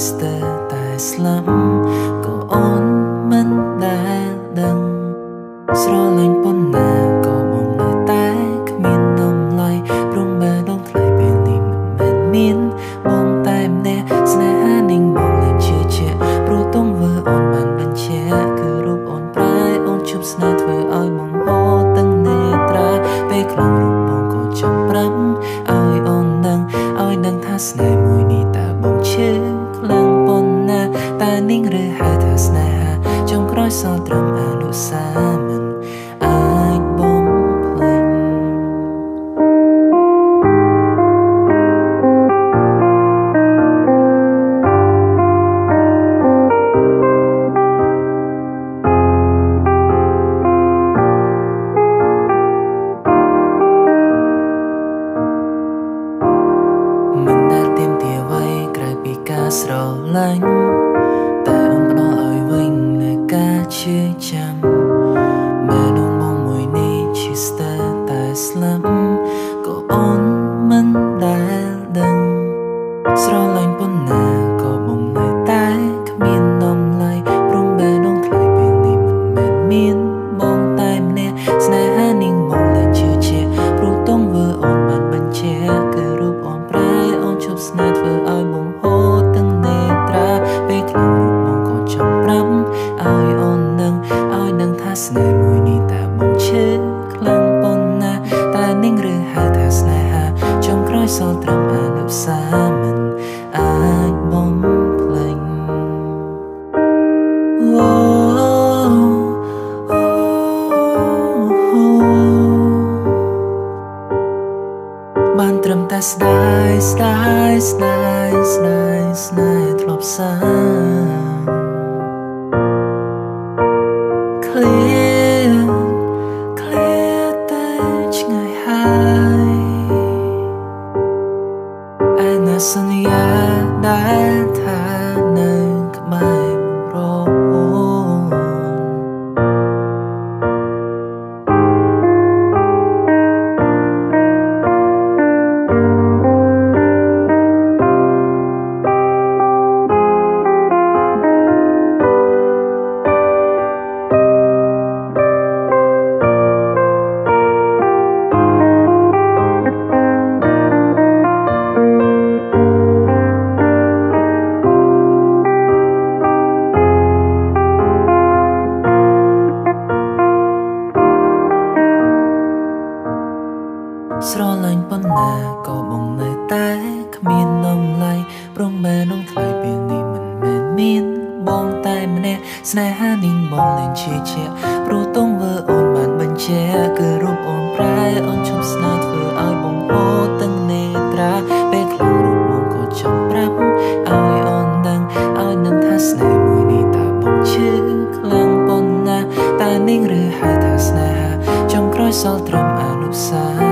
Chester តែស្លាប់ក៏អូនមិនដែលដឹងស្រឡាញ់ប៉ុណ្ណាក៏មកនៅតែគ្មានតម្លៃព្រមបែរដងថ្លៃពេលនេះមិនមែនមានបងតែម្នាក់ស្នេហានឹងបងលែងជឿជាក់ព្រោះទង្វើអូនបានបញ្ជាក់គឺរូបអូនប្រែអូនជប់ស្នេហ៍ធ្វើឲ្យបងហូរទាំងនេត្រាពេលខ្លងរូបបងក៏ចាំប្រាប់ឲ្យអូនដឹងថាស្នេហ៍មួយនេះតើបងឈឺខ្លាំងប៉ុណ្ណាតែនាងឬហៅថាស្នេហាចុងក្រោយសល់ត្រឹមអនុស្សាវរីយ៍មិនអាចបំភ្លេចមិនដែលទៀមទាអ្វីក្រៅពីការស្រឡាញ់តែអូនផ្ដល់ឲ្យវិញនៅការជឿចាំមែនងបងមួយនេះឈឺស្ទើរតែស្លាប់ក៏អូនមិនដែលដឹងស្រឡាញ់ប៉ុណ្ណាក៏បងនៅតែគ្មានតម្លៃព្រមបែរដងថ្លៃពេលនេះមិនមែនមានបងតែម្នាក់ស្នេហានាងមកលែងជឿជាក់ព្រោះទង្វើអូនបានបញ្ជាក់គឺរូបអូនប្រែអូនជប់ស្នេហ៍ធ្វើឲ្យបងហូរទាំងនេត្រាពេលខ្លងរូបបងក៏ចាំប្រាប់ឲ្យអូនដឹងថាស្នេហ៍មួយនេះតើបងឈឺខ្លាំងប៉ុណ្ណាតែនាងឬហៅថាស្នេហាចុងក្រោយសល់ត្រឹមអនុស្សាវរីយ៍មិនអាចបំភ្លេចបានត្រឹមតែស្ដាយធ្លាប់សាឃ្លាតែឆ្ងាយហើយឯណាសន្យាដែលថានៅក្បែររហូតស្រឡាញ់ប៉ុណ្ណាក៏បងនៅតែគ្មានតម្លៃព្រមបែរដងថ្លៃពេលនេះមិនមែនមានបងតែម្នាក់ស្នេហានាងបងលែងជឿជាក់ព្រោះទង្វើអូនបានបញ្ជាក់គឺរូបអូនប្រែអូនជប់ស្នេហ៍ធ្វើឲ្យបងហូរទាំងនេត្រាពេលខ្លងរូបបងក៏ចាំប្រាប់ឲ្យអូនដឹងថាស្នេហ៍មួយនេះតើបងឈឺខ្លាំងប៉ុណ្ណាតែនាងឬហៅថាស្នេហាចុងក្រោយសល់ត្រឹមអនុស្សាវរីយ៍